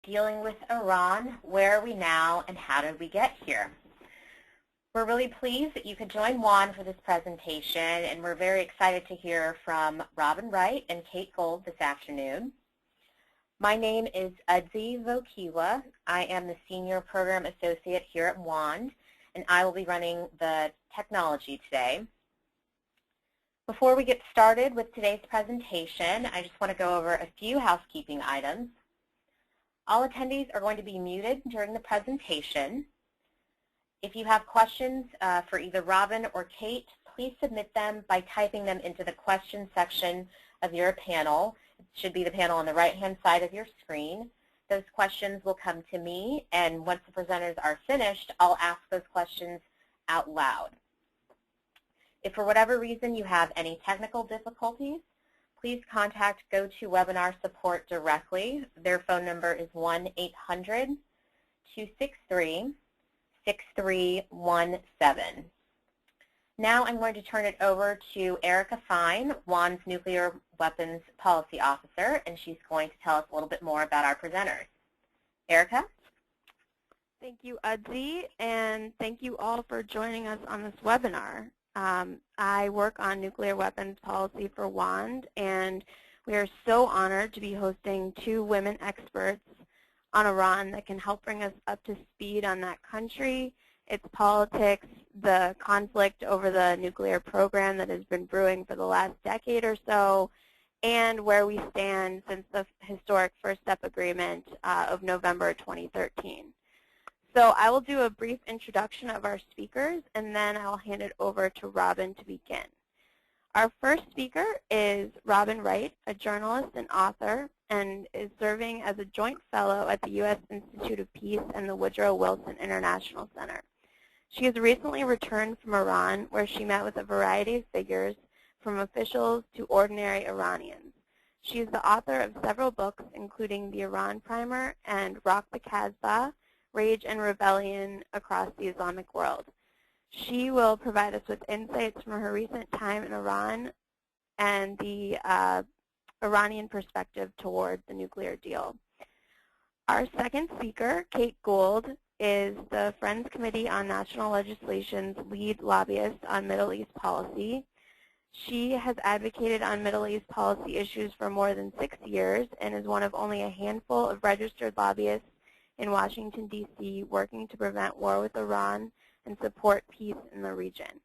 dealing with Iran, where are we now, and how did we get here? We're really pleased that you could join Juan for this presentation, and we're very excited to hear from Robin Wright and Kate Gould this afternoon. My name is Udzi Vokiwa. I am the Senior Program Associate here at WAND, and I will be running the technology today. Before we get started with today's presentation, I just want to go over a few housekeeping items. All attendees are going to be muted during the presentation. If you have questions for either Robin or Kate, please submit them by typing them into the questions section of your panel. It should be the panel on the right-hand side of your screen. Those questions will come to me, and once the presenters are finished, I'll ask those questions out loud. If for whatever reason you have any technical difficulties, please contact GoToWebinar support directly. Their phone number is 1-800-263-6317. Now I'm going to turn it over to Erica Fine, WAND's Nuclear Weapons Policy Officer, and she's going to tell us a little bit more about our presenters. Erica? Thank you, Udzi, and thank you all for joining us on this webinar. I work on nuclear weapons policy for WAND, and we are so honored to be hosting two women experts on Iran that can help bring us up to speed on that country, its politics, the conflict over the nuclear program that has been brewing for the last decade or so, and where we stand since the historic First Step Agreement of November 2013. So I will do a brief introduction of our speakers, and then I'll hand it over to Robin to begin. Our first speaker is Robin Wright, a journalist and author, and is serving as a joint fellow at the U.S. Institute of Peace and the Woodrow Wilson International Center. She has recently returned from Iran, where she met with a variety of figures, from officials to ordinary Iranians. She is the author of several books, including The Iran Primer and Rock the Kasbah, Rage and Rebellion Across the Islamic World. She will provide us with insights from her recent time in Iran and the Iranian perspective toward the nuclear deal. Our second speaker, Kate Gould, is the Friends Committee on National Legislation's lead lobbyist on Middle East policy. She has advocated on Middle East policy issues for more than 6 years and is one of only a handful of registered lobbyists in Washington, D.C., working to prevent war with Iran and support peace in the region.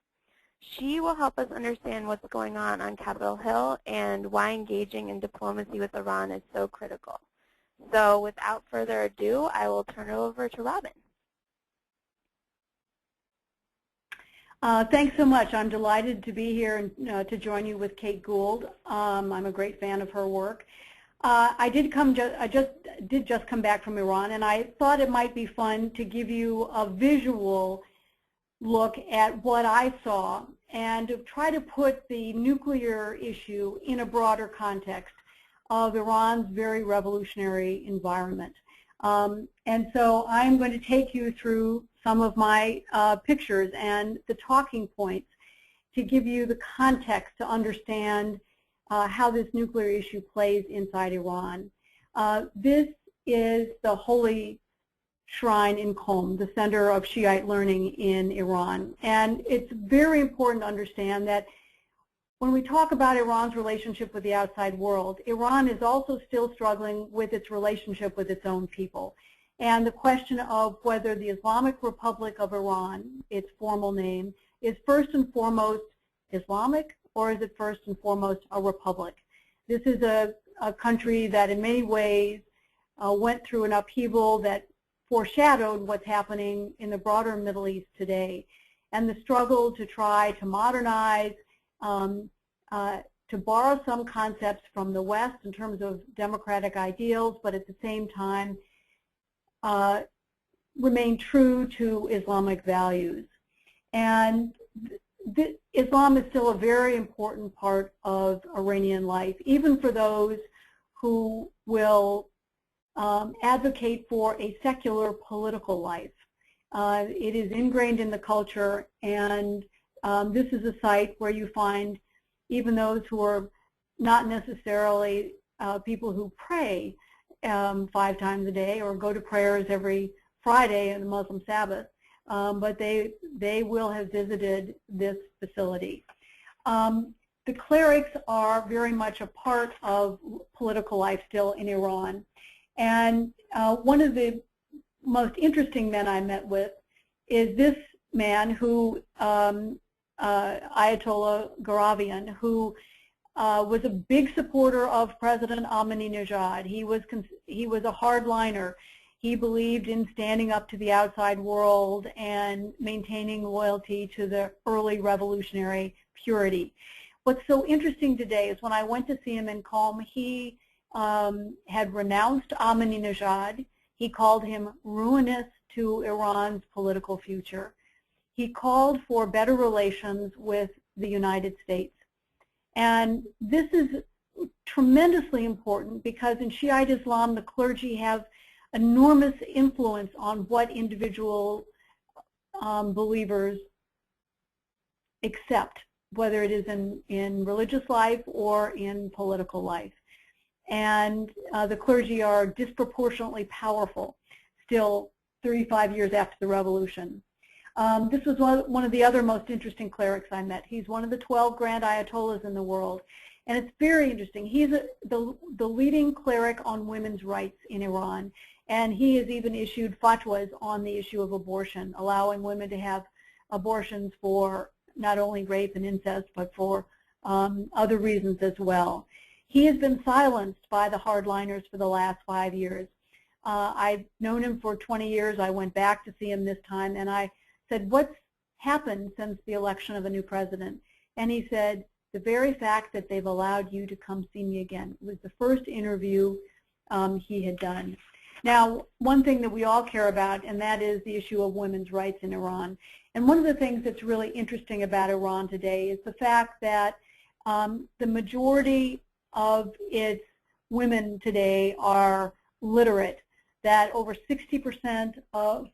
She will help us understand what's going on Capitol Hill and why engaging in diplomacy with Iran is so critical. So without further ado, I will turn it over to Robin. Thanks so much. I'm delighted to be here and to join you with Kate Gould. I'm a great fan of her work. I did just come back from Iran, and I thought it might be fun to give you a visual look at what I saw and to try to put the nuclear issue in a broader context of Iran's very revolutionary environment. And so I'm going to take you through some of my pictures and the talking points to give you the context to understand how this nuclear issue plays inside Iran. This is the holy shrine in Qom, the center of Shiite learning in Iran. And it's very important to understand that when we talk about Iran's relationship with the outside world, Iran is also still struggling with its relationship with its own people. And the question of whether the Islamic Republic of Iran, its formal name, is first and foremost Islamic, or is it first and foremost a republic? This is a country that in many ways went through an upheaval that foreshadowed what's happening in the broader Middle East today. And the struggle to try to modernize, to borrow some concepts from the West in terms of democratic ideals, but at the same time remain true to Islamic values. And Islam is still a very important part of Iranian life, even for those who will advocate for a secular political life. It is ingrained in the culture, and this is a site where you find even those who are not necessarily people who pray, 5 times a day or go to prayers every Friday on the Muslim Sabbath, but they will have visited this facility. The clerics are very much a part of political life still in Iran. And one of the most interesting men I met with is this man who, Ayatollah Gharavian, who was a big supporter of President Ahmadinejad. He was a hardliner. He believed in standing up to the outside world and maintaining loyalty to the early revolutionary purity. What's so interesting today is when I went to see him in Qom, he had renounced Ahmadinejad. He called him ruinous to Iran's political future. He called for better relations with the United States. And this is tremendously important because in Shiite Islam, the clergy have enormous influence on what individual believers accept, whether it is in religious life or in political life. And the clergy are disproportionately powerful still 35 years after the revolution. This was one of the other most interesting clerics I met. He's one of the 12 grand ayatollahs in the world. And it's very interesting. He's the leading cleric on women's rights in Iran. And he has even issued fatwas on the issue of abortion, allowing women to have abortions for not only rape and incest, but for other reasons as well. He has been silenced by the hardliners for the last 5 years. I've known him for 20 years. I went back to see him this time, and I said, what's happened since the election of a new president? And he said, the very fact that they've allowed you to come see me again. It was the first interview he had done. Now, one thing that we all care about, and that is the issue of women's rights in Iran. And one of the things that's really interesting about Iran today is the fact that the majority of its women today are literate, that over 60% of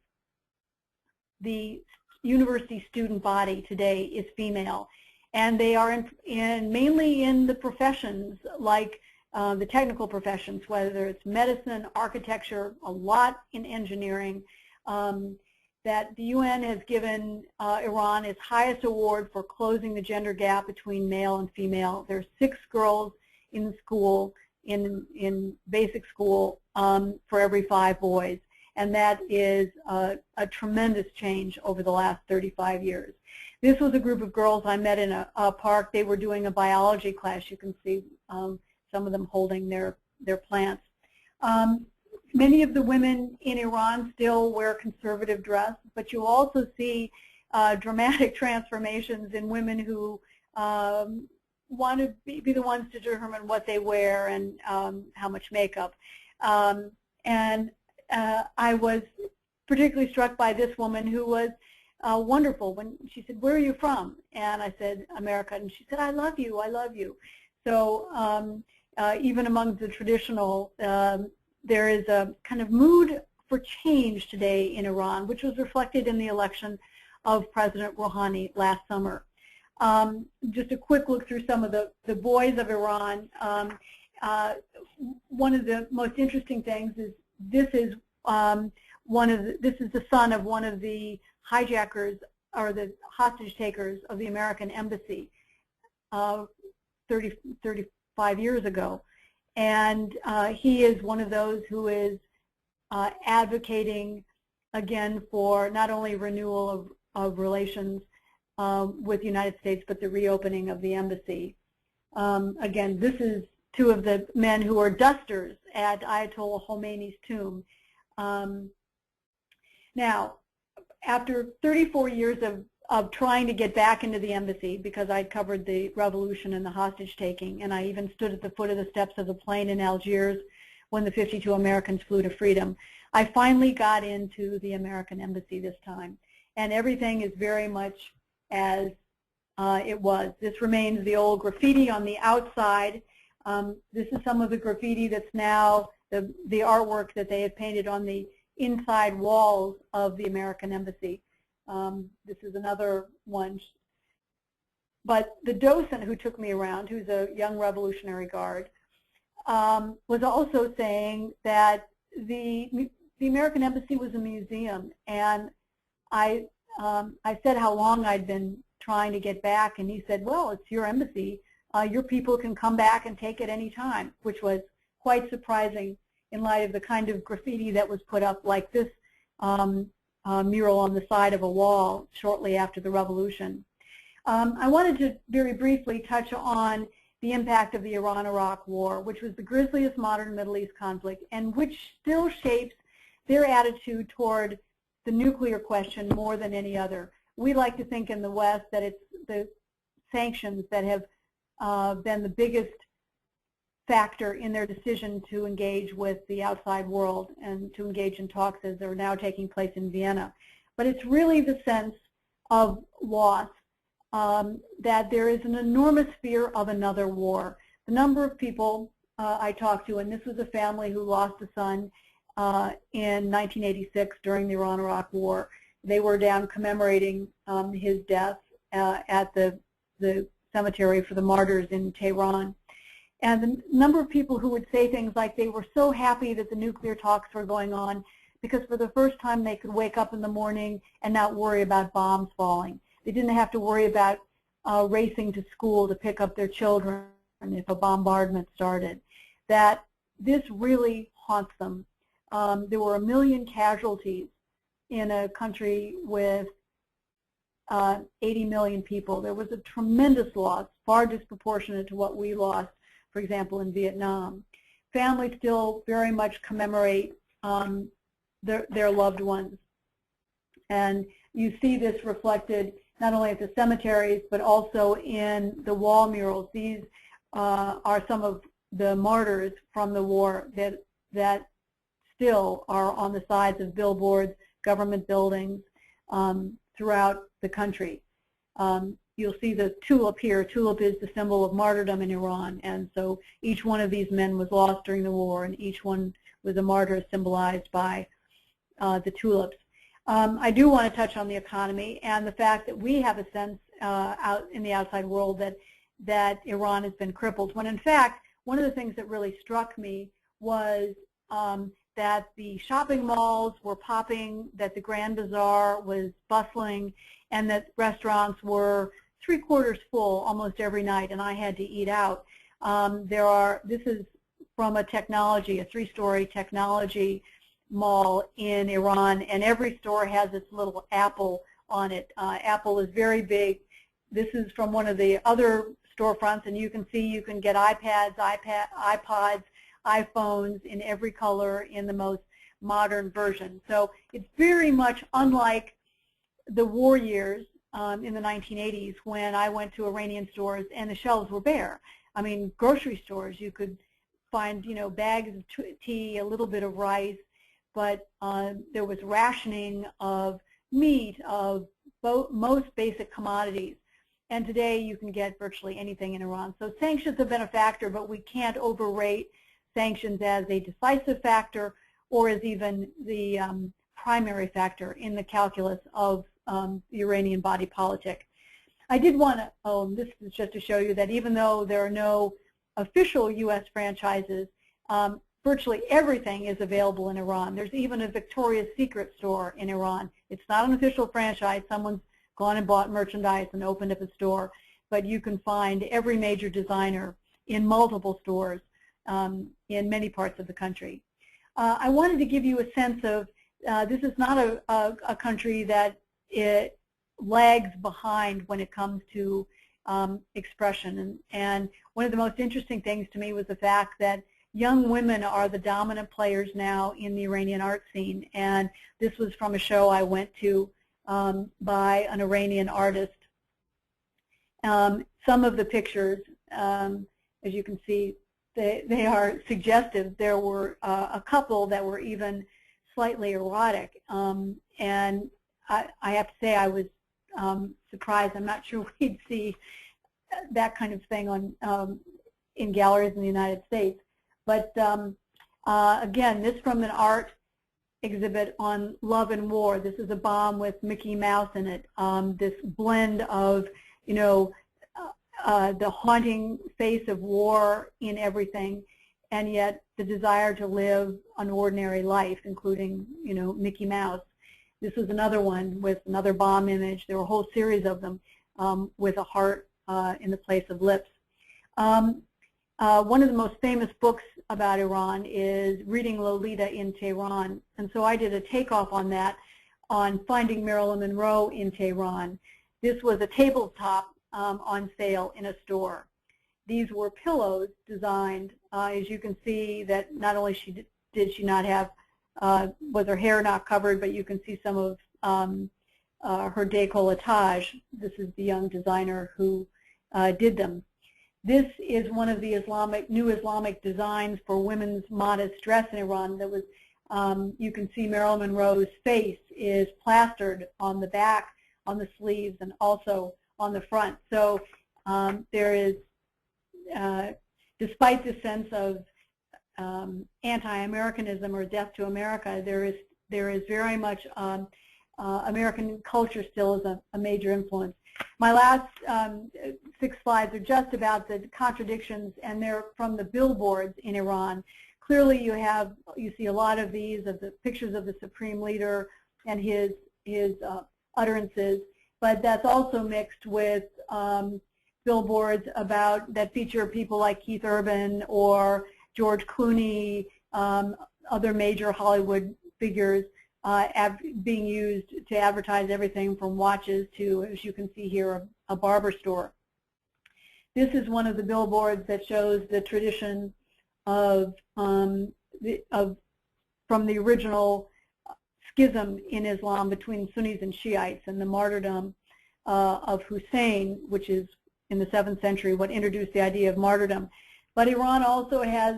the university student body today is female. And they are mainly in the professions like the technical professions, whether it's medicine, architecture, a lot in engineering, that the UN has given Iran its highest award for closing the gender gap between male and female. There are 6 girls in school, in basic school, for every 5 boys. And that is a tremendous change over the last 35 years. This was a group of girls I met in a park. They were doing a biology class. You can see some of them holding their plants. Many of the women in Iran still wear conservative dress, but you also see dramatic transformations in women who want to be the ones to determine what they wear and how much makeup. And I was particularly struck by this woman who was wonderful when she said, where are you from? And I said, America. And she said, I love you, I love you. So even among the traditional, there is a kind of mood for change today in Iran, which was reflected in the election of President Rouhani last summer. Just a quick look through some of the boys of Iran. One of the most interesting things is this is the son of one of the hijackers or the hostage takers of the American embassy 35 years ago. And he is one of those who is advocating, again, for not only renewal of relations with the United States, but the reopening of the embassy. Again, this is 2 of the men who are dusters at Ayatollah Khomeini's tomb. Now, after 34 years of trying to get back into the embassy, because I'd covered the revolution and the hostage taking, and I even stood at the foot of the steps of the plane in Algiers when the 52 Americans flew to freedom, I finally got into the American embassy this time. And everything is very much as it was. This remains the old graffiti on the outside. This is some of the graffiti that's now the artwork that they had painted on the inside walls of the American embassy. This is another one. But the docent who took me around, who's a young Revolutionary Guard, was also saying that the American Embassy was a museum, and I said how long I'd been trying to get back, and he said, well, it's your embassy. Your people can come back and take it any time, which was quite surprising in light of the kind of graffiti that was put up, like this mural on the side of a wall shortly after the revolution. I wanted to very briefly touch on the impact of the Iran-Iraq War, which was the grisliest modern Middle East conflict, and which still shapes their attitude toward the nuclear question more than any other. We like to think in the West that it's the sanctions that have been the biggest factor in their decision to engage with the outside world and to engage in talks as are now taking place in Vienna. But it's really the sense of loss, that there is an enormous fear of another war. The number of people I talked to, and this was a family who lost a son in 1986 during the Iran-Iraq War. They were down commemorating his death at the cemetery for the martyrs in Tehran. And the number of people who would say things like they were so happy that the nuclear talks were going on because for the first time they could wake up in the morning and not worry about bombs falling. They didn't have to worry about racing to school to pick up their children if a bombardment started. That this really haunts them. There were 1 million casualties in a country with 80 million people. There was a tremendous loss, far disproportionate to what we lost, for example, in Vietnam. Families still very much commemorate their loved ones. And you see this reflected not only at the cemeteries, but also in the wall murals. These are some of the martyrs from the war that still are on the sides of billboards, government buildings throughout the country. You'll see the tulip here. Tulip is the symbol of martyrdom in Iran, and so each one of these men was lost during the war, and each one was a martyr symbolized by the tulips. I do want to touch on the economy and the fact that we have a sense out in the outside world that Iran has been crippled, when in fact one of the things that really struck me was that the shopping malls were popping, that the Grand Bazaar was bustling, and that restaurants were 3/4 full almost every night, and I had to eat out. This is from a 3-story technology mall in Iran, and every store has its little Apple on it. Apple is very big. This is from one of the other storefronts, and you can see you can get iPads, iPods, iPhones in every color in the most modern version. So it's very much unlike the war years in the 1980s when I went to Iranian stores and the shelves were bare. I mean, grocery stores, you could find, bags of tea, a little bit of rice, but there was rationing of meat, of most basic commodities. And today you can get virtually anything in Iran. So sanctions have been a factor, but we can't overrate sanctions as a decisive factor or as even the primary factor in the calculus of the Iranian body politic. I did want to, this is just to show you that even though there are no official U.S. franchises, virtually everything is available in Iran. There's even a Victoria's Secret store in Iran. It's not an official franchise. Someone's gone and bought merchandise and opened up a store, but you can find every major designer in multiple stores in many parts of the country. I wanted to give you a sense of this is not a country that it lags behind when it comes to expression. And one of the most interesting things to me was the fact that young women are the dominant players now in the Iranian art scene. And this was from a show I went to by an Iranian artist. Some of the pictures, as you can see, they are suggestive. There were a couple that were even slightly erotic. And I have to say I was surprised. I'm not sure we'd see that kind of thing on in galleries in the United States. But again, this from an art exhibit on love and war. This is a bomb with Mickey Mouse in it. This blend of, the haunting face of war in everything, and yet the desire to live an ordinary life, including, Mickey Mouse. This was another one with another bomb image. There were a whole series of them with a heart in the place of lips. One of the most famous books about Iran is Reading Lolita in Tehran, and so I did a takeoff on that, on Finding Marilyn Monroe in Tehran. This was a tabletop on sale in a store. These were pillows designed, as you can see, that not only did she not have, was her hair not covered, but you can see some of her décolletage. This is the young designer who did them. This is one of the new Islamic designs for women's modest dress in Iran. That was, you can see Marilyn Monroe's face is plastered on the back, on the sleeves, and also on the front. So there is, despite the sense of anti-Americanism or death to America, there is very much American culture still is a major influence. My last 6 slides are just about the contradictions, and they're from the billboards in Iran. Clearly, you see a lot of these, of the pictures of the supreme leader and his utterances, but that's also mixed with billboards that feature people like Keith Urban or George Clooney, other major Hollywood figures being used to advertise everything from watches to, as you can see here, a barber store. This is one of the billboards that shows the tradition from the original schism in Islam between Sunnis and Shiites, and the martyrdom of Hussein, which is in the 7th century what introduced the idea of martyrdom. But Iran also has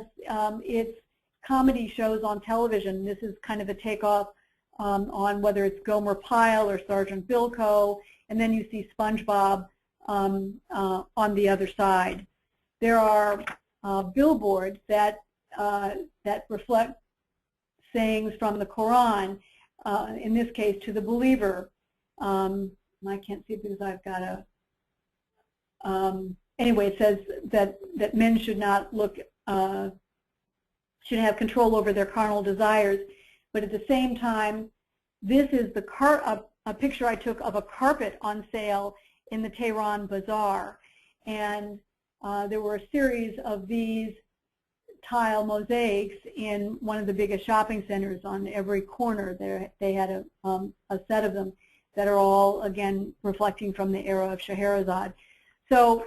its comedy shows on television. This is kind of a takeoff on whether it's Gomer Pyle or Sergeant Bilko, and then you see SpongeBob on the other side. There are billboards that reflect sayings from the Quran, in this case to the believer. I can't see it because I've got a, anyway, it says that men should not look, should have control over their carnal desires, but at the same time, this is a picture I took of a carpet on sale in the Tehran bazaar, and there were a series of these tile mosaics in one of the biggest shopping centers. On every corner they had a set of them that are all, again, reflecting from the era of Scheherazade. So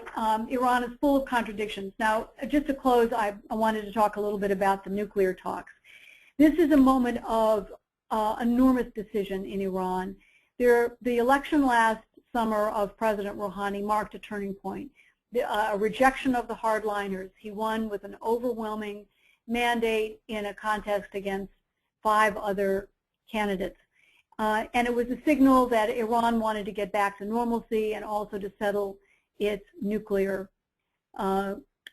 Iran is full of contradictions. Now, just to close, I wanted to talk a little bit about the nuclear talks. This is a moment of enormous decision in Iran. The election last summer of President Rouhani marked a turning point. A rejection of the hardliners. He won with an overwhelming mandate in a contest against 5 other candidates. And it was a signal that Iran wanted to get back to normalcy and also to settle its nuclear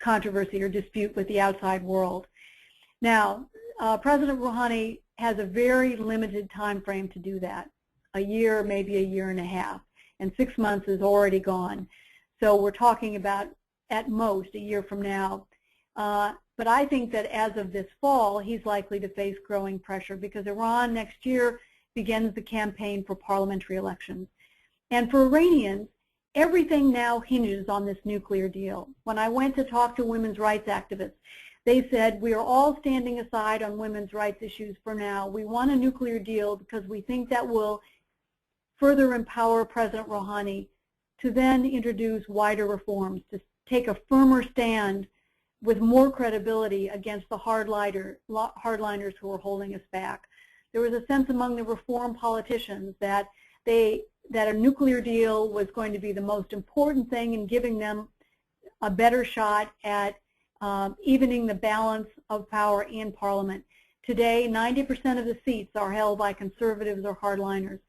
controversy or dispute with the outside world. Now, President Rouhani has a very limited time frame to do that, a year, maybe a year and a half, and 6 months is already gone. So we're talking about, at most, a year from now. But I think that as of this fall, he's likely to face growing pressure because Iran next year begins the campaign for parliamentary elections. And for Iranians, everything now hinges on this nuclear deal. When I went to talk to women's rights activists, they said, we are all standing aside on women's rights issues for now. We want a nuclear deal because we think that will further empower President Rouhani to then introduce wider reforms, to take a firmer stand with more credibility against the hardliners who are holding us back. There was a sense among the reform politicians that a nuclear deal was going to be the most important thing in giving them a better shot at evening the balance of power in Parliament. Today, 90% of the seats are held by conservatives or hardliners.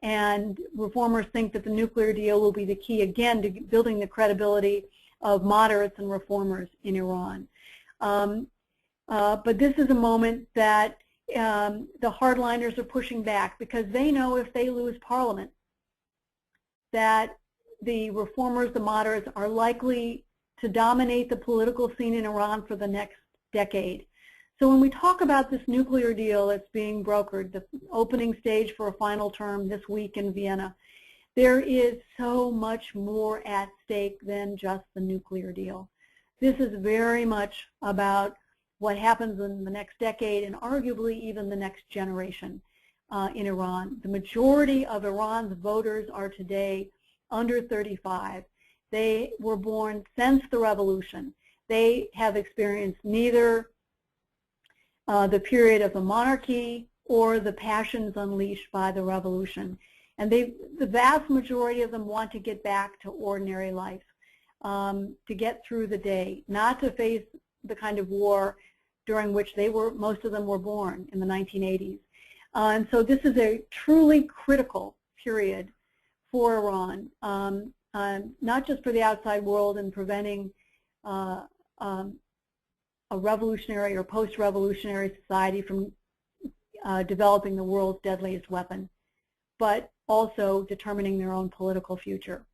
And reformers think that the nuclear deal will be the key, again, to building the credibility of moderates and reformers in Iran. But this is a moment that the hardliners are pushing back because they know if they lose Parliament that the reformers, the moderates, are likely to dominate the political scene in Iran for the next decade. So when we talk about this nuclear deal that's being brokered, the opening stage for a final term this week in Vienna, there is so much more at stake than just the nuclear deal. This is very much about what happens in the next decade and arguably even the next generation in Iran. The majority of Iran's voters are today under 35. They were born since the revolution. They have experienced neither the period of the monarchy or the passions unleashed by the revolution. And the vast majority of them want to get back to ordinary life, to get through the day, not to face the kind of war during which most of them were born in the 1980s. And so this is a truly critical period for Iran, not just for the outside world in preventing a revolutionary or post-revolutionary society from developing the world's deadliest weapon, but also determining their own political future.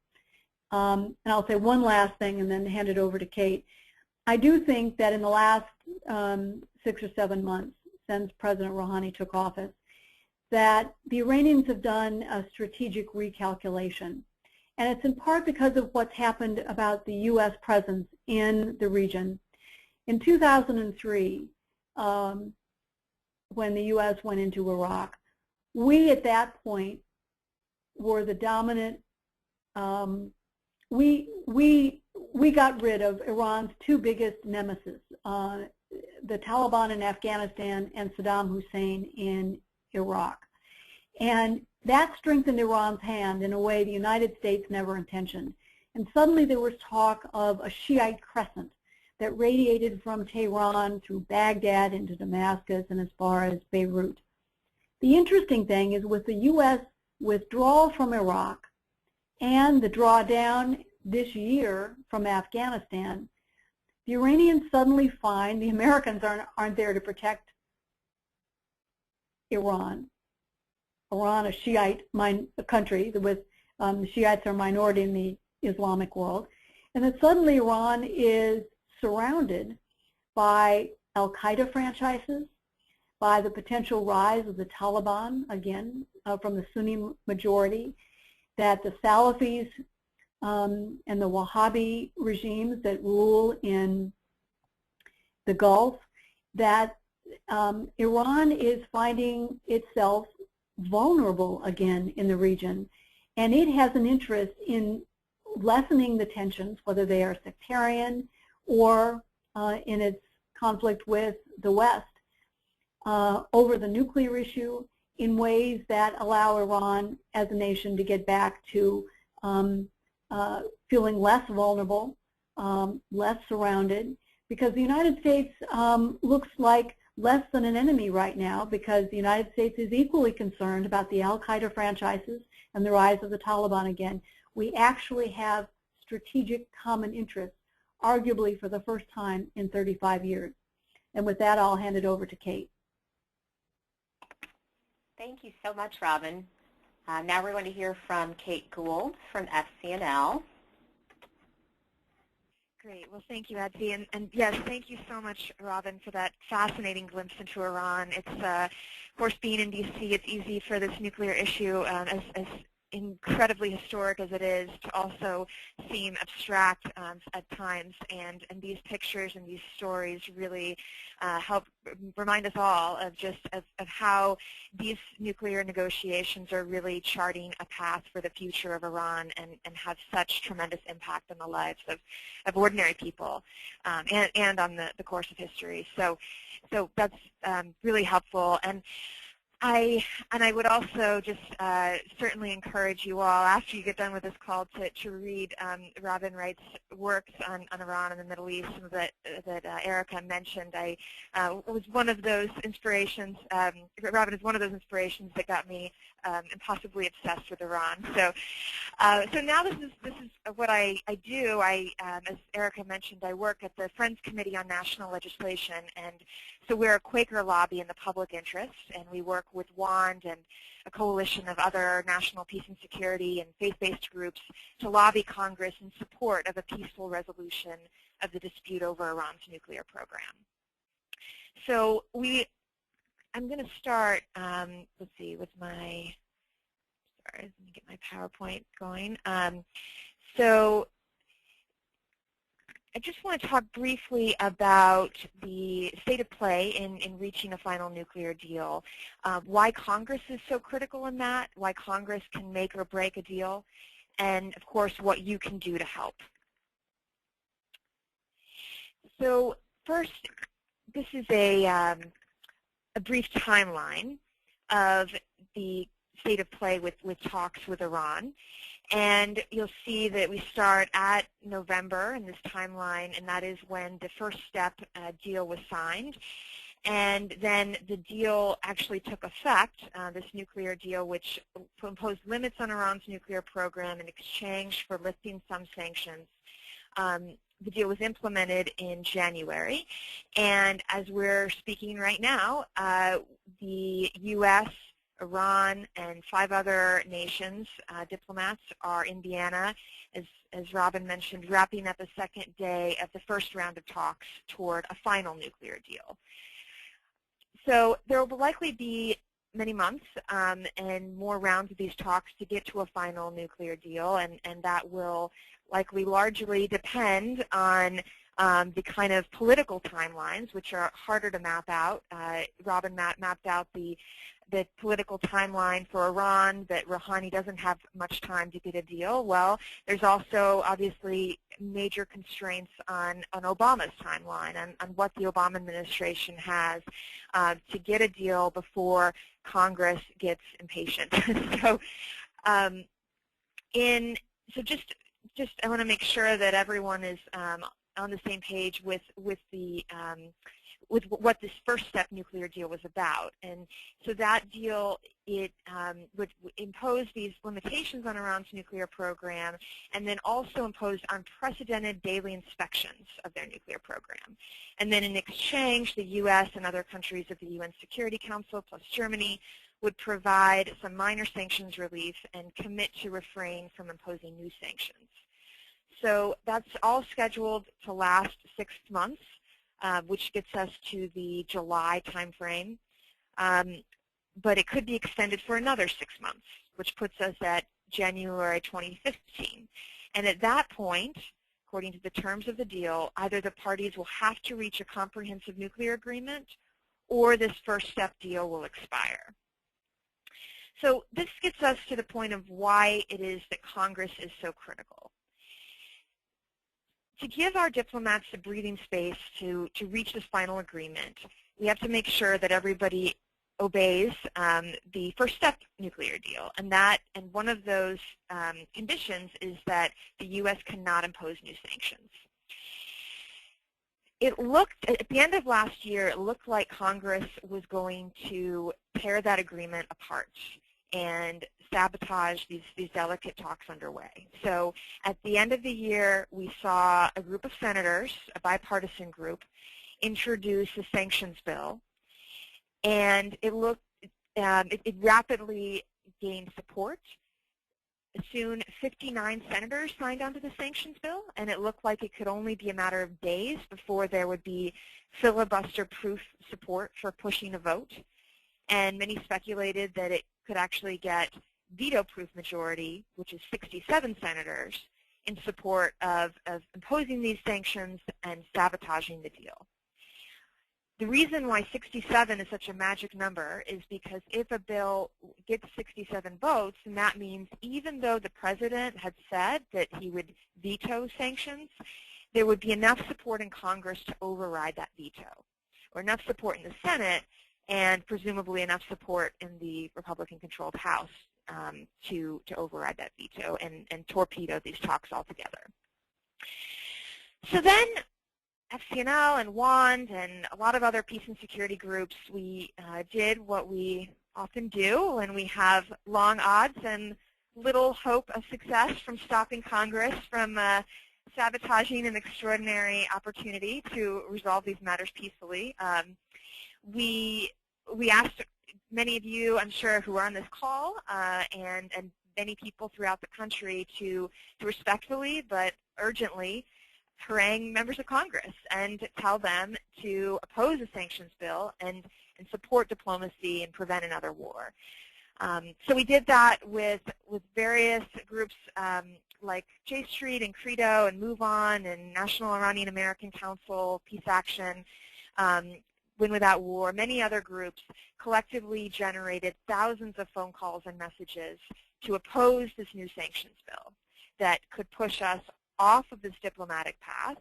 And I'll say one last thing and then hand it over to Kate. I do think that in the last 6 or 7 months since President Rouhani took office, that the Iranians have done a strategic recalculation. And it's in part because of what's happened about the U.S. presence in the region. In 2003, when the U.S. went into Iraq, we at that point were the dominant, we got rid of Iran's two biggest nemesis, the Taliban in Afghanistan and Saddam Hussein in Iraq. And that strengthened Iran's hand in a way the United States never intentioned. And suddenly there was talk of a Shiite crescent that radiated from Tehran through Baghdad into Damascus and as far as Beirut. The interesting thing is with the U.S. withdrawal from Iraq and the drawdown this year from Afghanistan, the Iranians suddenly find the Americans aren't there to protect Iran. Iran, a Shiite country with the Shiites are a minority in the Islamic world, and that suddenly Iran is surrounded by al-Qaeda franchises, by the potential rise of the Taliban, again, from the Sunni majority, that the Salafis and the Wahhabi regimes that rule in the Gulf, that Iran is finding itself vulnerable again in the region, and it has an interest in lessening the tensions, whether they are sectarian or in its conflict with the West, over the nuclear issue in ways that allow Iran as a nation to get back to feeling less vulnerable, less surrounded, because the United States looks like less than an enemy right now, because the United States is equally concerned about the al-Qaeda franchises and the rise of the Taliban again. We actually have strategic common interests, arguably for the first time in 35 years. And with that, I'll hand it over to Kate. Thank you so much, Robin. Now we're going to hear from Kate Gould from FCNL. Great. Well, thank you, Etsy. And yes, thank you so much, Robin, for that fascinating glimpse into Iran. It's, of course, being in D.C., it's easy for this nuclear issue, as incredibly historic as it is, to also seem abstract at times. And these pictures and these stories really help remind us all of just of how these nuclear negotiations are really charting a path for the future of Iran and have such tremendous impact on the lives of ordinary people and on the course of history. So that's really helpful. And I would also just certainly encourage you all, after you get done with this call, to read Robin Wright's works on Iran and the Middle East that Erica mentioned. I was one of those inspirations. Robin is one of those inspirations that got me impossibly obsessed with Iran. So now this is what I do. As Erica mentioned, I work at the Friends Committee on National Legislation, and so we're a Quaker lobby in the public interest, and we work with WAND and a coalition of other national peace and security and faith-based groups to lobby Congress in support of a peaceful resolution of the dispute over Iran's nuclear program. So I'm going to start, let's see, with my, sorry, let me get my PowerPoint going. So I just want to talk briefly about the state of play in reaching a final nuclear deal, why Congress is so critical in that, why Congress can make or break a deal, and of course what you can do to help. So first, this is a brief timeline of the state of play with talks with Iran. And you'll see that we start at November in this timeline, and that is when the first step deal was signed. And then the deal actually took effect, this nuclear deal, which imposed limits on Iran's nuclear program in exchange for lifting some sanctions. The deal was implemented in January. And as we're speaking right now, the U.S., Iran, and 5 other nations, diplomats, are in Vienna, as Robin mentioned, wrapping up the second day of the first round of talks toward a final nuclear deal. So there will likely be many months and more rounds of these talks to get to a final nuclear deal, and that will likely largely depend on the kind of political timelines, which are harder to map out. Robin mapped out the political timeline for Iran, that Rouhani doesn't have much time to get a deal. Well, there's also obviously major constraints on Obama's timeline, on what the Obama administration has to get a deal before Congress gets impatient. So, just I want to make sure that everyone is on the same page with what this first step nuclear deal was about. And so that deal, it would impose these limitations on Iran's nuclear program, and then also impose unprecedented daily inspections of their nuclear program. And then in exchange, the U.S. and other countries of the UN Security Council, plus Germany, would provide some minor sanctions relief and commit to refrain from imposing new sanctions. So that's all scheduled to last 6 months. Which gets us to the July timeframe, but it could be extended for another 6 months, which puts us at January 2015. And at that point, according to the terms of the deal, either the parties will have to reach a comprehensive nuclear agreement, or this first step deal will expire. So this gets us to the point of why it is that Congress is so critical. To give our diplomats the breathing space to reach this final agreement, we have to make sure that everybody obeys the first step nuclear deal, and one of those conditions is that the U.S. cannot impose new sanctions. It looked, at the end of last year, it looked like Congress was going to tear that agreement apart and sabotage these delicate talks underway. So at the end of the year, we saw a group of senators, a bipartisan group, introduce a sanctions bill, and it rapidly gained support. Soon, 59 senators signed onto the sanctions bill, and it looked like it could only be a matter of days before there would be filibuster-proof support for pushing a vote. And many speculated that it could actually get veto-proof majority, which is 67 senators, in support of imposing these sanctions and sabotaging the deal. The reason why 67 is such a magic number is because if a bill gets 67 votes, then that means even though the president had said that he would veto sanctions, there would be enough support in Congress to override that veto, or enough support in the Senate, and presumably enough support in the Republican-controlled House to override that veto and torpedo these talks altogether. So then FCNL and WAND and a lot of other peace and security groups, we did what we often do when we have long odds and little hope of success from stopping Congress from sabotaging an extraordinary opportunity to resolve these matters peacefully. We asked many of you, I'm sure, who are on this call and many people throughout the country to respectfully but urgently harangue members of Congress and tell them to oppose the sanctions bill and support diplomacy and prevent another war. So we did that with various groups like J Street and Credo and Move On and National Iranian American Council, Peace Action, Win Without War. Many other groups collectively generated thousands of phone calls and messages to oppose this new sanctions bill that could push us off of this diplomatic path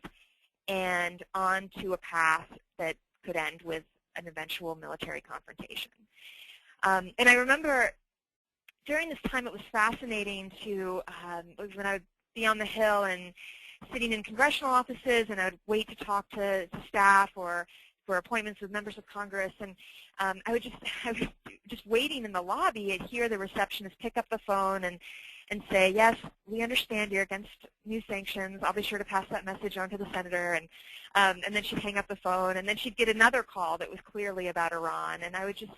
and onto a path that could end with an eventual military confrontation. And I remember during this time it was fascinating to, when I would be on the Hill and sitting in congressional offices, and I would wait to talk to staff or for appointments with members of Congress, and I was just waiting in the lobby and hear the receptionist pick up the phone and say, yes, we understand you're against new sanctions. I'll be sure to pass that message on to the senator. And then she'd hang up the phone, and then she'd get another call that was clearly about Iran. And I would just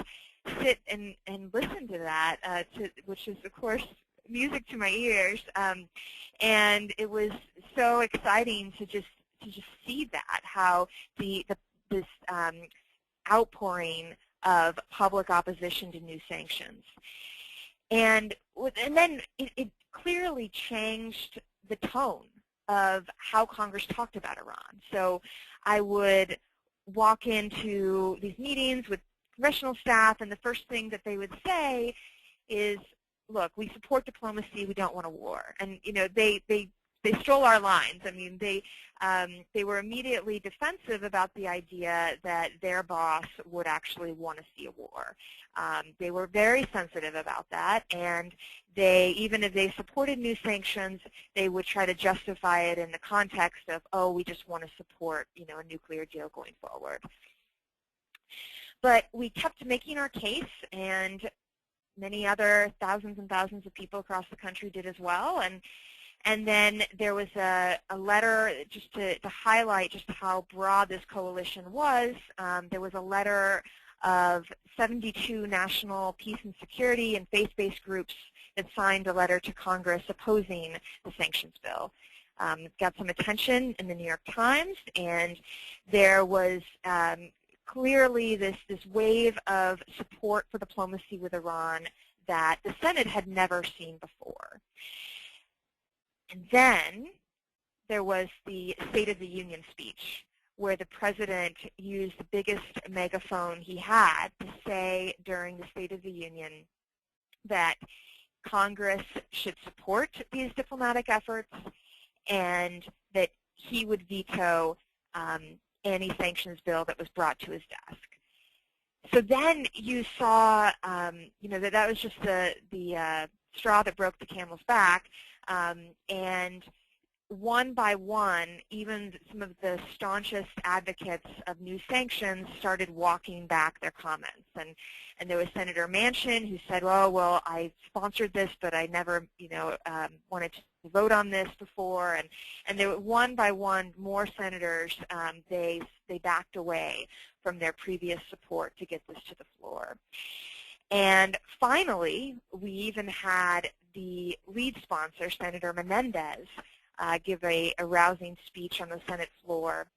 sit and listen to that, which is, of course, music to my ears. And it was so exciting to just see that, how this outpouring of public opposition to new sanctions. And then it clearly changed the tone of how Congress talked about Iran. So I would walk into these meetings with congressional staff, and the first thing that they would say is, look, we support diplomacy, we don't want a war. And they stole our lines. I mean, they were immediately defensive about the idea that their boss would actually want to see a war. They were very sensitive about that, and even if they supported new sanctions, they would try to justify it in the context of, oh, we just want to support, a nuclear deal going forward. But we kept making our case, and many other thousands and thousands of people across the country did as well. And then there was a letter, just to highlight just how broad this coalition was. There was a letter of 72 national peace and security and faith-based groups that signed a letter to Congress opposing the sanctions bill. It got some attention in the New York Times, and there was clearly this wave of support for diplomacy with Iran that the Senate had never seen before. And then there was the State of the Union speech, where the President used the biggest megaphone he had to say during the State of the Union that Congress should support these diplomatic efforts and that he would veto any sanctions bill that was brought to his desk. So then you saw, that was just the straw that broke the camel's back, and one by one, even some of the staunchest advocates of new sanctions started walking back their comments. And there was Senator Manchin who said, oh, well, I sponsored this, but I never, wanted to vote on this before. And there were one by one more senators, they backed away from their previous support to get this to the floor. And finally, we even had the lead sponsor, Senator Menendez, give a rousing speech on the Senate floor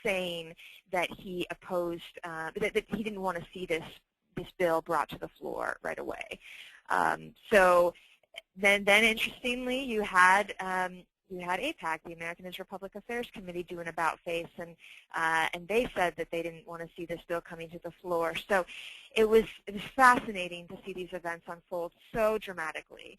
saying that he opposed, that he didn't want to see this bill brought to the floor right away. So then interestingly, you had AIPAC, the American Israel Public Affairs Committee, do an about-face, and they said that they didn't want to see this bill coming to the floor. So it was fascinating to see these events unfold so dramatically.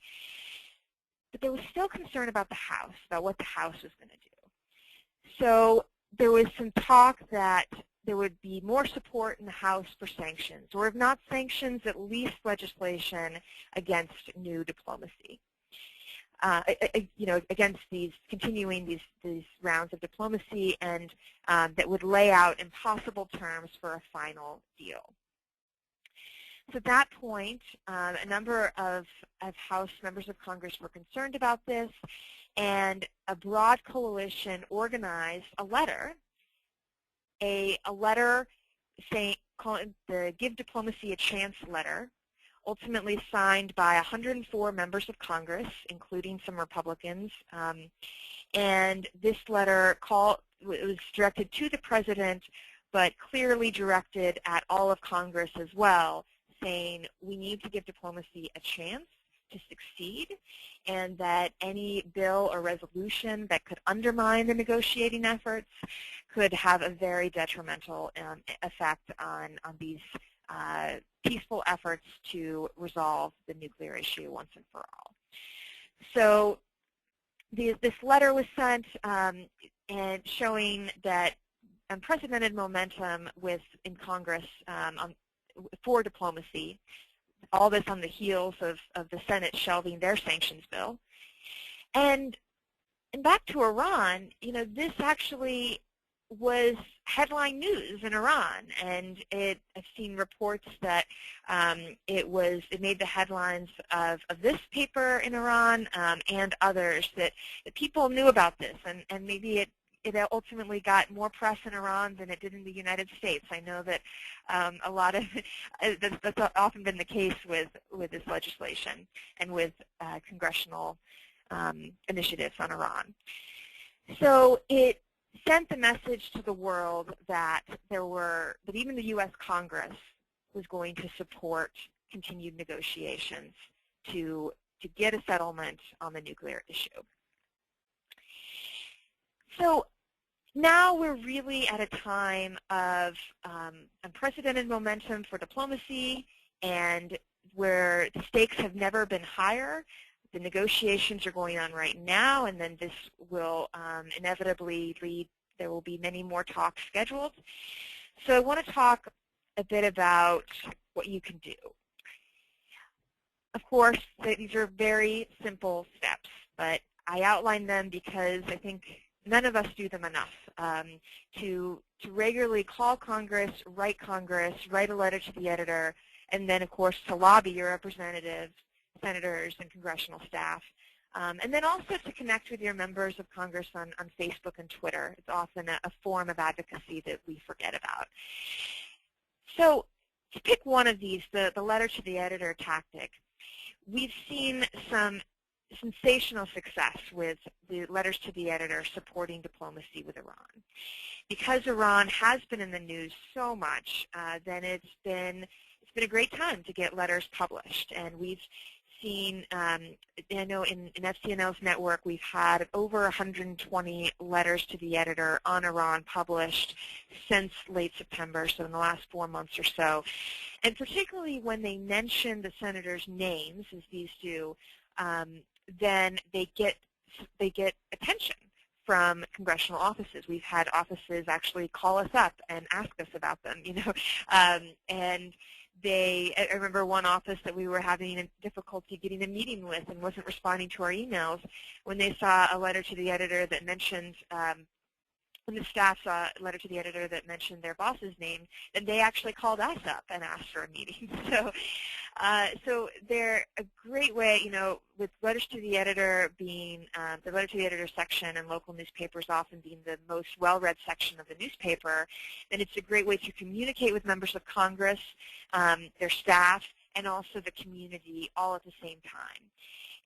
But there was still concern about the House, about what the House was going to do. So there was some talk that there would be more support in the House for sanctions, or if not sanctions, at least legislation against new diplomacy. Against continuing these rounds of diplomacy, and that would lay out impossible terms for a final deal. So at that point, a number of House members of Congress were concerned about this, and a broad coalition organized a letter saying, calling the Give Diplomacy a Chance letter, ultimately signed by 104 members of Congress, including some Republicans, And this letter was directed to the President, but clearly directed at all of Congress as well, saying we need to give diplomacy a chance to succeed, and that any bill or resolution that could undermine the negotiating efforts could have a very detrimental effect on these peaceful efforts to resolve the nuclear issue once and for all. So this letter was sent and showing that unprecedented momentum in Congress for diplomacy, all this on the heels of the Senate shelving their sanctions bill. And back to Iran, this actually was headline news in Iran, and I've seen reports that it made the headlines of this paper in Iran and others that people knew about this, and maybe it ultimately got more press in Iran than it did in the United States. I know that a lot of that's often been the case with this legislation and with congressional initiatives on Iran. So it sent the message to the world that even the U.S. Congress was going to support continued negotiations to get a settlement on the nuclear issue. So now we're really at a time of unprecedented momentum for diplomacy, and where the stakes have never been higher. The negotiations are going on right now, and then this will inevitably lead, there will be many more talks scheduled. So I want to talk a bit about what you can do. Of course, these are very simple steps, but I outline them because I think none of us do them enough. To regularly call Congress, write a letter to the editor, and then, of course, to lobby your representatives, senators, and congressional staff. And then also to connect with your members of Congress on Facebook and Twitter. It's often a form of advocacy that we forget about. So to pick one of these, the letter to the editor tactic, we've seen some sensational success with the letters to the editor supporting diplomacy with Iran. Because Iran has been in the news so much, then it's been a great time to get letters published. And we've seen, I know in FCNL's network, we've had over 120 letters to the editor on Iran published since late September, so in the last 4 months or so. And particularly when they mention the senators' names, as these do, then they get attention from congressional offices. We've had offices actually call us up and ask us about them, and I remember one office that we were having difficulty getting a meeting with and wasn't responding to our emails. When they saw a letter to the editor that mentioned, when the staff saw a letter to the editor that mentioned their boss's name, then they actually called us up and asked for a meeting. So they're a great way, with letters to the editor being the letter to the editor section and local newspapers often being the most well-read section of the newspaper, then it's a great way to communicate with members of Congress, their staff, and also the community all at the same time.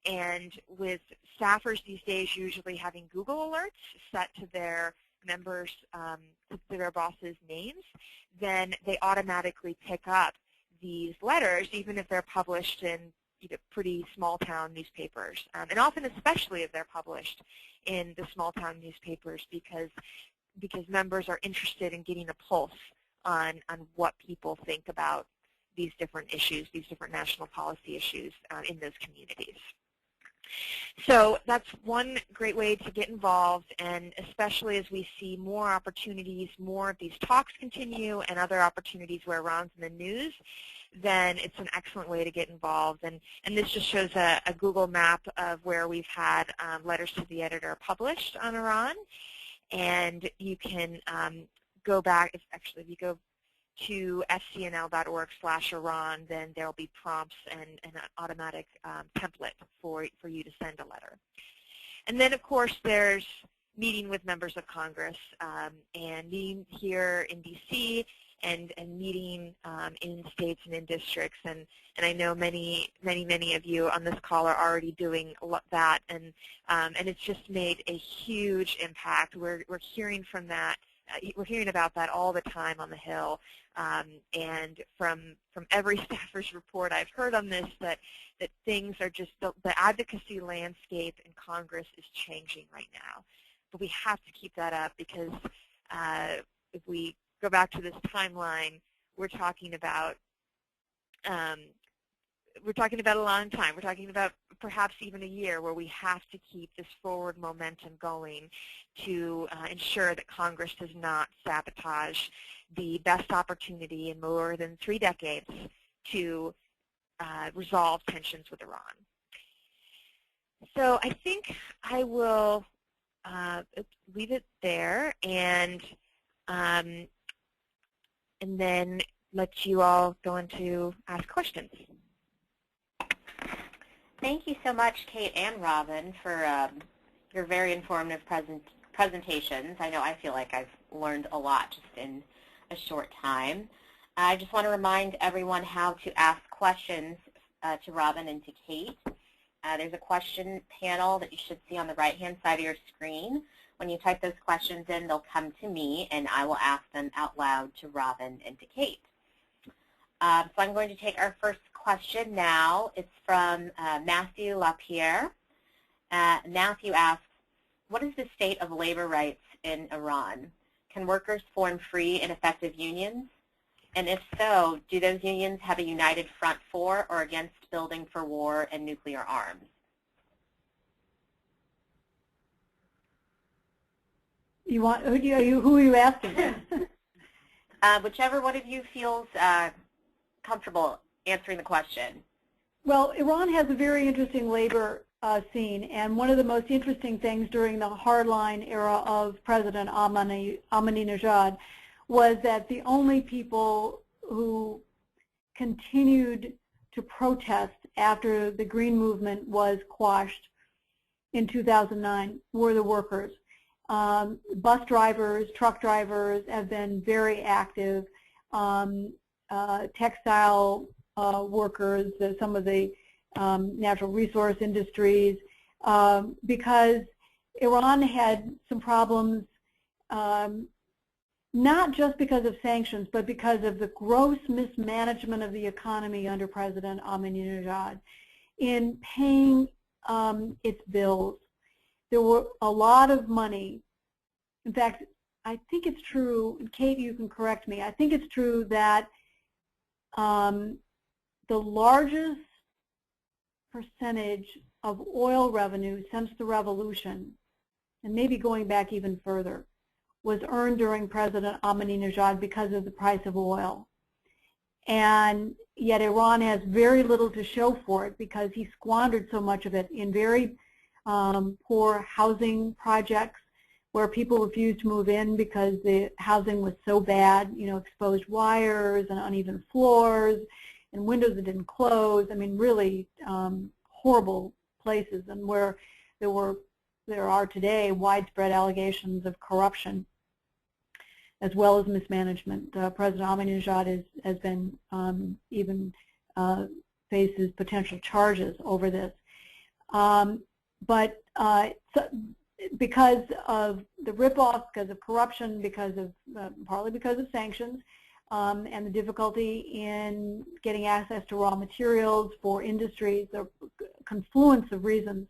And with staffers these days usually having Google alerts set to their members, to their bosses' names, then they automatically pick up these letters, even if they're published in pretty small-town newspapers, and often especially if they're published in the small-town newspapers, because members are interested in getting a pulse on what people think about these different issues, these different national policy issues in those communities. So that's one great way to get involved, and especially as we see more opportunities, more of these talks continue, and other opportunities where Iran's in the news, then it's an excellent way to get involved. And this just shows a Google map of where we've had letters to the editor published on Iran. And you can go back, if you go to fcnl.org/Iran, then there will be prompts and an automatic template for you to send a letter. And then, of course, there's meeting with members of Congress and meeting here in D.C. and meeting in states and in districts. And I know many of you on this call are already doing that, and it's just made a huge impact. We're hearing from that. We're hearing about that all the time on the Hill, and from every staffer's report I've heard on this, that things are just, the advocacy landscape in Congress is changing right now. But we have to keep that up, because if we go back to this timeline, we're talking about a long time. We're talking about perhaps even a year, where we have to keep this forward momentum going to ensure that Congress does not sabotage the best opportunity in more than 3 decades to resolve tensions with Iran. So I think I will leave it there, and then let you all go into ask questions. Thank you so much, Kate and Robin, for your very informative presentations. I know I feel like I've learned a lot just in a short time. I just want to remind everyone how to ask questions to Robin and to Kate. There's a question panel that you should see on the right-hand side of your screen. When you type those questions in, they'll come to me, and I will ask them out loud to Robin and to Kate. So I'm going to take our first question now. It's from Matthew LaPierre. Matthew asks, what is the state of labor rights in Iran? Can workers form free and effective unions? And if so, do those unions have a united front for or against building for war and nuclear arms? Who are you asking? Whichever one of you feels comfortable answering the question. Well, Iran has a very interesting labor scene, and one of the most interesting things during the hardline era of President Ahmadinejad was that the only people who continued to protest after the Green Movement was quashed in 2009 were the workers. Bus drivers, truck drivers have been very active. Textile workers, some of the natural resource industries, because Iran had some problems, not just because of sanctions, but because of the gross mismanagement of the economy under President Ahmadinejad in paying its bills. There were a lot of money. In fact, I think it's true, and Kate, you can correct me, I think it's true that the largest percentage of oil revenue since the revolution, and maybe going back even further, was earned during President Ahmadinejad because of the price of oil. And yet Iran has very little to show for it because he squandered so much of it in very poor housing projects where people refused to move in because the housing was so bad, exposed wires and uneven floors and windows that didn't close. I mean, really horrible places, and where there are today widespread allegations of corruption as well as mismanagement. President Ahmadinejad has been even faces potential charges over this. Because of the ripoff, because of corruption, because of partly because of sanctions, and the difficulty in getting access to raw materials for industries, the confluence of reasons,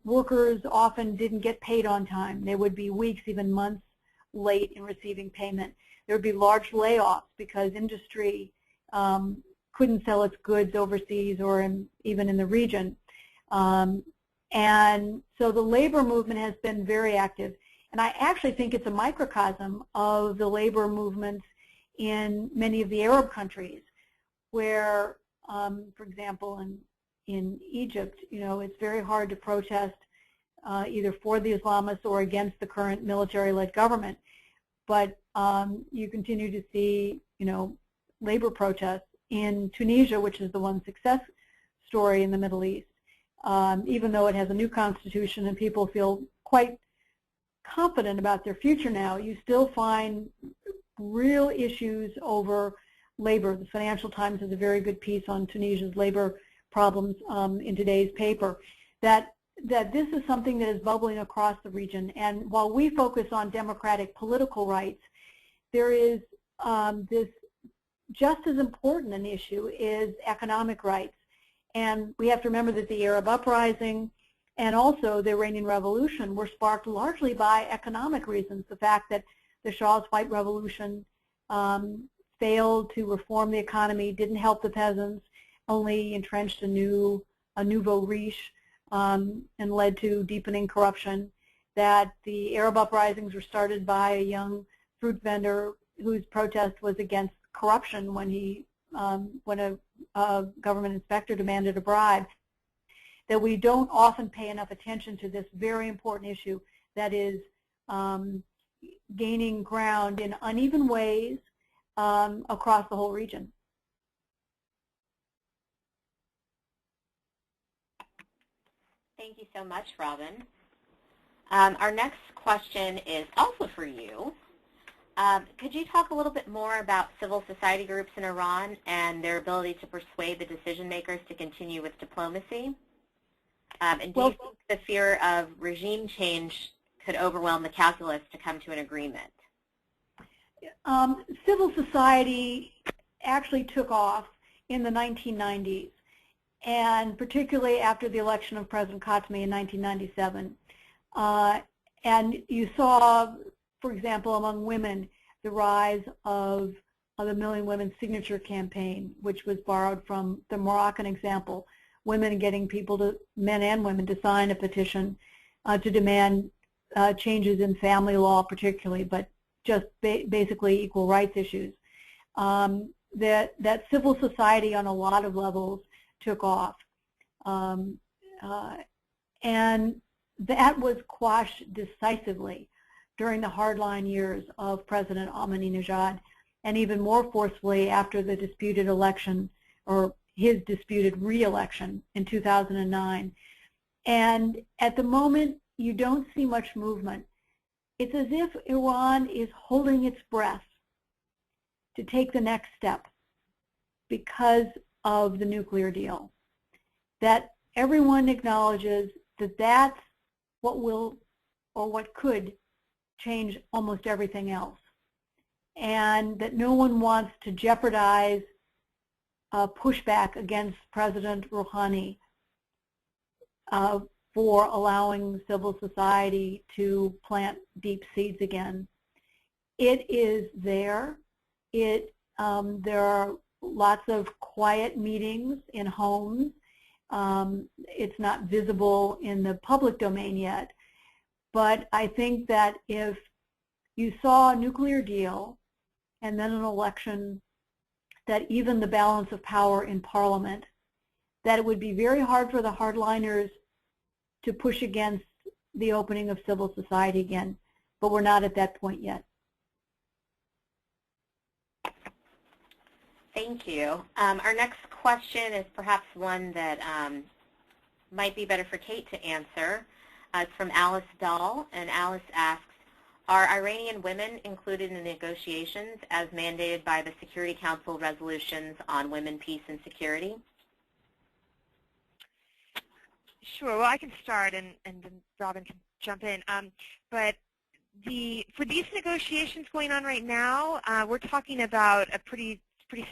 workers often didn't get paid on time. They would be weeks, even months late in receiving payment. There would be large layoffs because industry couldn't sell its goods overseas or even in the region. And so the labor movement has been very active. And I actually think it's a microcosm of the labor movements in many of the Arab countries where, for example, in Egypt, it's very hard to protest either for the Islamists or against the current military-led government. But you continue to see, labor protests in Tunisia, which is the one success story in the Middle East. Even though it has a new constitution and people feel quite confident about their future now, you still find real issues over labor. The Financial Times has a very good piece on Tunisia's labor problems in today's paper, that this is something that is bubbling across the region. And while we focus on democratic political rights, there is this just as important an issue is economic rights. And we have to remember that the Arab uprising and also the Iranian Revolution were sparked largely by economic reasons. The fact that the Shah's white revolution failed to reform the economy, didn't help the peasants, only entrenched a nouveau riche, and led to deepening corruption. That the Arab uprisings were started by a young fruit vendor whose protest was against corruption when a government inspector demanded a bribe. That we don't often pay enough attention to this very important issue that is gaining ground in uneven ways across the whole region. Thank you so much, Robin. Our next question is also for you. Could you talk a little bit more about civil society groups in Iran and their ability to persuade the decision makers to continue with diplomacy? And do you think the fear of regime change could overwhelm the calculus to come to an agreement? Civil society actually took off in the 1990s, and particularly after the election of President Khatami in 1997. And you saw, for example, among women, the rise of the Million Women Signature Campaign, which was borrowed from the Moroccan example. Women getting people to, men and women, to sign a petition to demand changes in family law particularly, but just basically equal rights issues. That civil society on a lot of levels took off. And that was quashed decisively during the hardline years of President Ahmadinejad, and even more forcefully after the disputed election, or his disputed re-election in 2009. And at the moment, you don't see much movement. It's as if Iran is holding its breath to take the next step because of the nuclear deal. That everyone acknowledges that that's what will, or what could, change almost everything else. And that no one wants to jeopardize pushback against President Rouhani for allowing civil society to plant deep seeds again. It is there. There are lots of quiet meetings in homes. It's not visible in the public domain yet. But I think that if you saw a nuclear deal and then an election, that even the balance of power in Parliament, that it would be very hard for the hardliners to push against the opening of civil society again. But we're not at that point yet. Thank you. Our next question is perhaps one that might be better for Kate to answer. It's from Alice Dahl, and Alice asks, are Iranian women included in the negotiations as mandated by the Security Council resolutions on women, peace, and security? Sure. Well, I can start, and then Robin can jump in. But for these negotiations going on right now, we're talking about a pretty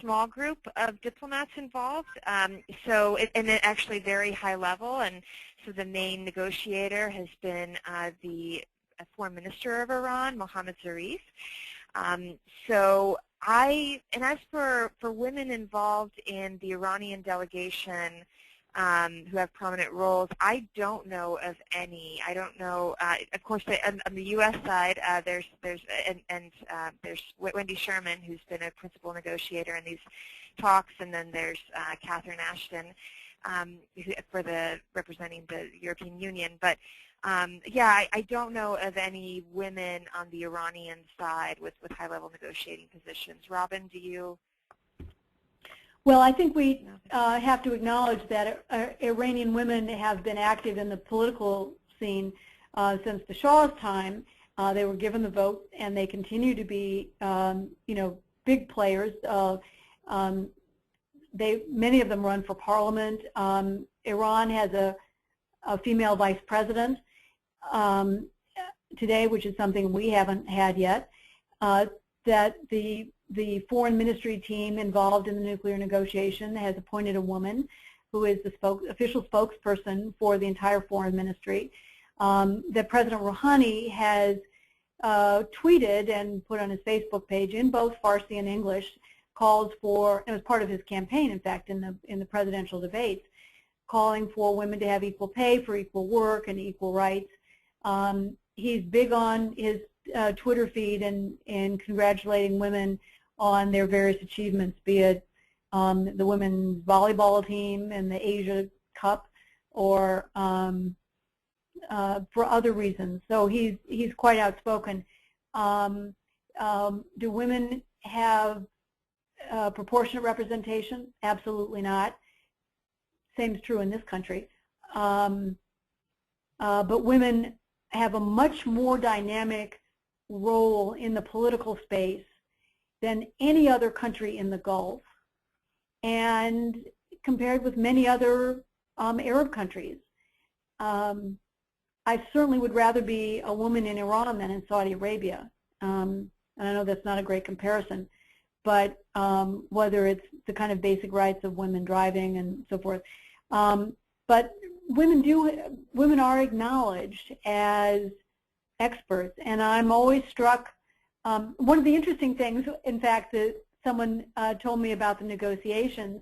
small group of diplomats involved. And it actually very high level. And so the main negotiator has been the Foreign Minister of Iran, Mohammad Zarif. And as for women involved in the Iranian delegation who have prominent roles, I don't know of any. I don't know. Of course, on the U.S. side, there's Wendy Sherman, who's been a principal negotiator in these talks, and then there's Catherine Ashton representing the European Union. But yeah, I don't know of any women on the Iranian side with high-level negotiating positions. Robin, do you? Well, I think we have to acknowledge that Iranian women have been active in the political scene since the Shah's time, They were given the vote, and they continue to be, big players. Many of them run for parliament. Iran has a female vice president today, which is something we haven't had yet. That the foreign ministry team involved in the nuclear negotiation has appointed a woman who is the official spokesperson for the entire foreign ministry. That President Rouhani has tweeted and put on his Facebook page in both Farsi and English, calls for, it was part of his campaign, in fact, in the presidential debates, calling for women to have equal pay for equal work and equal rights. He's big on his Twitter feed and congratulating women on their various achievements, be it the women's volleyball team and the Asia Cup, or for other reasons. So he's quite outspoken. Do women have proportionate representation? Absolutely not. Same is true in this country. But women have a much more dynamic role in the political space than any other country in the Gulf, and compared with many other Arab countries. I certainly would rather be a woman in Iran than in Saudi Arabia. And I know that's not a great comparison, but whether it's the kind of basic rights of women driving and so forth. But women are acknowledged as experts, and I'm always struck. One of the interesting things, in fact, that someone told me about the negotiations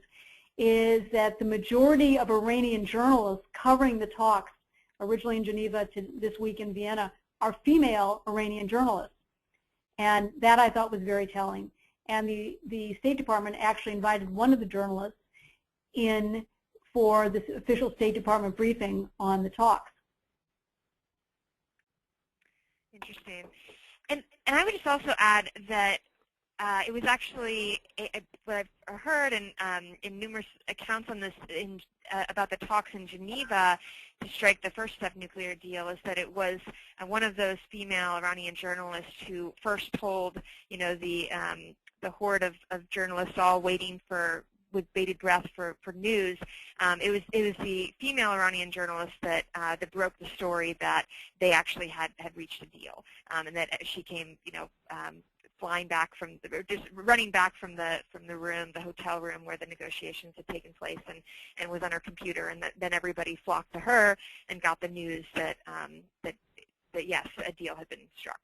is that the majority of Iranian journalists covering the talks, originally in Geneva to this week in Vienna, are female Iranian journalists. And that I thought was very telling. And the State Department actually invited one of the journalists in for this official State Department briefing on the talks. Interesting. And I would just also add that it was actually what I've heard in numerous accounts on this about the talks in Geneva to strike the first step nuclear deal is that it was one of those female Iranian journalists who first told, the horde of journalists all waiting with bated breath for news. It was the female Iranian journalist that broke the story that they actually had reached a deal, and that she came, flying back just running back from the room, the hotel room where the negotiations had taken place, and was on her computer, and then everybody flocked to her and got the news that yes, a deal had been struck.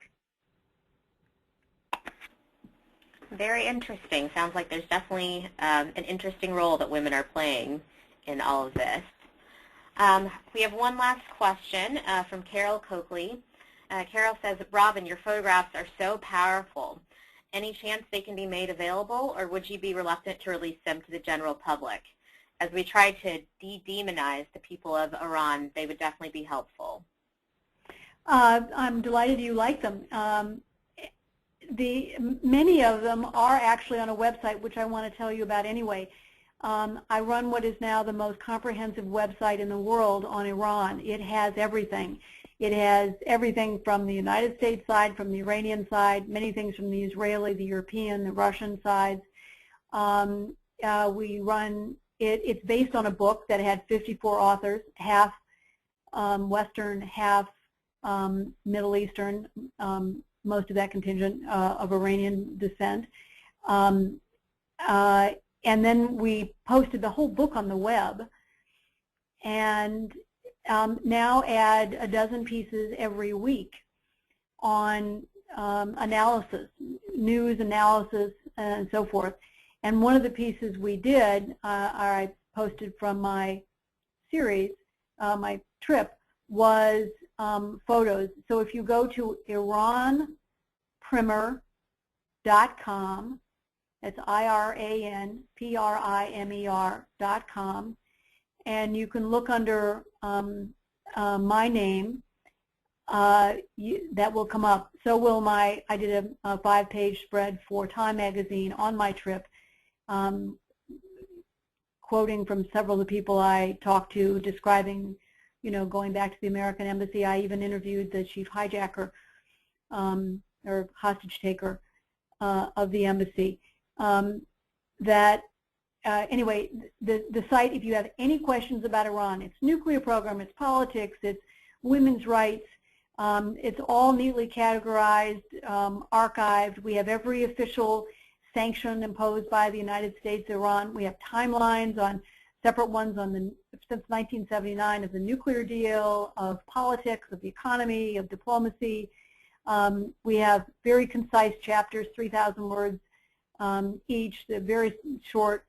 Very interesting. Sounds like there's definitely an interesting role that women are playing in all of this. We have one last question from Carol Coakley. Carol says, Robin, your photographs are so powerful. Any chance they can be made available, or would you be reluctant to release them to the general public? As we try to de-demonize the people of Iran, they would definitely be helpful. I'm delighted you like them. Many of them are actually on a website, which I want to tell you about anyway. I run what is now the most comprehensive website in the world on Iran. It has everything. It has everything from the United States side, from the Iranian side, many things from the Israeli, the European, the Russian sides. It's based on a book that had 54 authors, half Western, half Middle Eastern, most of that contingent of Iranian descent. And then we posted the whole book on the web, and now add a dozen pieces every week on analysis, news analysis, and so forth. And one of the pieces we did, I posted from my series, my trip, was photos. So if you go to IranPrimer.com, that's IranPrimer.com, and you can look under my name. That will come up. So will I did a 5-page spread for Time magazine on my trip, quoting from several of the people I talked to, describing, going back to the American Embassy. I even interviewed the chief hijacker or hostage taker of the embassy. Anyway, the site, if you have any questions about Iran, its nuclear program, its politics, its women's rights, it's all neatly categorized, archived. We have every official sanction imposed by the United States, Iran. We have timelines on separate ones on since 1979 of the nuclear deal, of politics, of the economy, of diplomacy. We have very concise chapters, 3,000 words each. They're very short,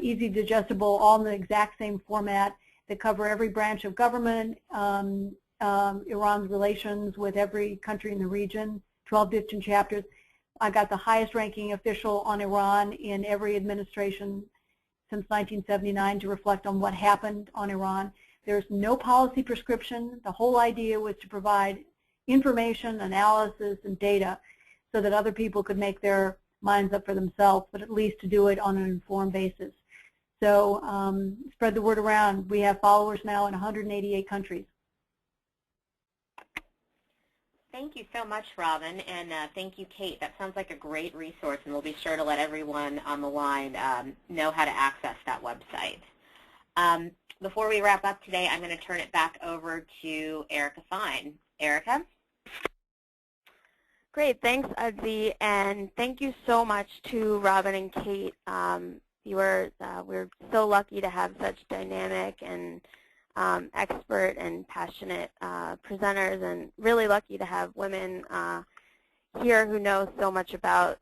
easy digestible, all in the exact same format that cover every branch of government, Iran's relations with every country in the region, 12 different chapters. I got the highest ranking official on Iran in every administration since 1979 to reflect on what happened on Iran. There's no policy prescription. The whole idea was to provide information, analysis, and data so that other people could make their minds up for themselves, but at least to do it on an informed basis. So spread the word around. We have followers now in 188 countries. Thank you so much, Robin, and thank you, Kate. That sounds like a great resource, and we'll be sure to let everyone on the line know how to access that website. Before we wrap up today, I'm going to turn it back over to Erica Fine. Erica? Great, thanks, Udzi, and thank you so much to Robin and Kate. We're so lucky to have such dynamic and expert and passionate presenters, and really lucky to have women here who know so much about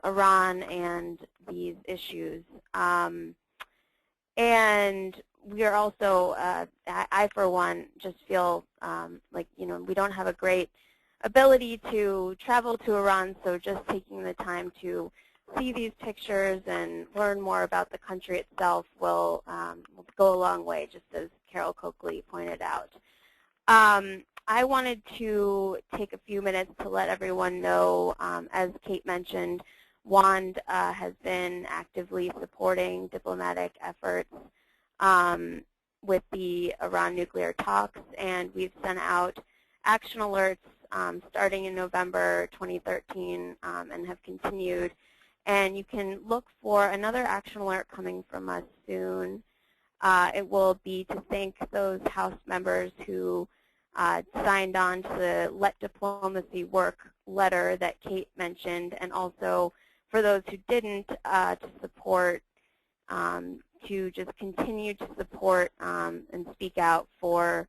Iran and these issues. And we are also, I for one, just feel like, we don't have a great ability to travel to Iran, so just taking the time to see these pictures and learn more about the country itself will go a long way, just as Carol Coakley pointed out. I wanted to take a few minutes to let everyone know, as Kate mentioned, WAND has been actively supporting diplomatic efforts with the Iran nuclear talks, and we've sent out action alerts starting in November 2013 and have continued. And you can look for another action alert coming from us soon. It will be to thank those House members who signed on to the Let Diplomacy Work letter that Kate mentioned, and also for those who didn't, to support, to just continue to support and speak out for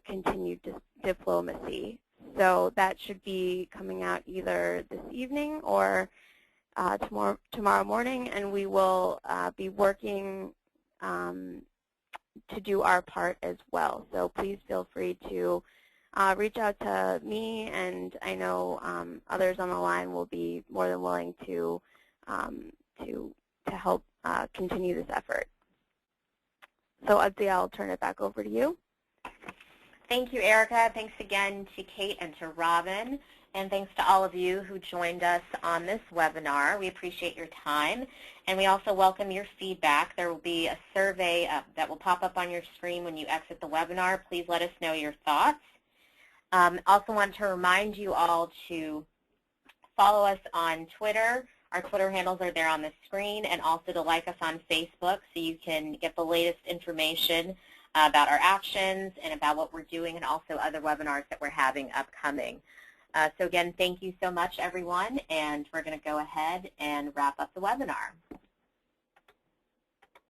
continued diplomacy. So that should be coming out either this evening or tomorrow morning, and we will be working to do our part as well. So please feel free to reach out to me, and I know others on the line will be more than willing to help continue this effort. So Udzi, I'll turn it back over to you. Thank you, Erica. Thanks again to Kate and to Robin. And thanks to all of you who joined us on this webinar. We appreciate your time. And we also welcome your feedback. There will be a survey that will pop up on your screen when you exit the webinar. Please let us know your thoughts. Also want to remind you all to follow us on Twitter. Our Twitter handles are there on the screen, and also to like us on Facebook so you can get the latest information about our actions and about what we're doing, and also other webinars that we're having upcoming. So again, thank you so much, everyone, and we're going to go ahead and wrap up the webinar.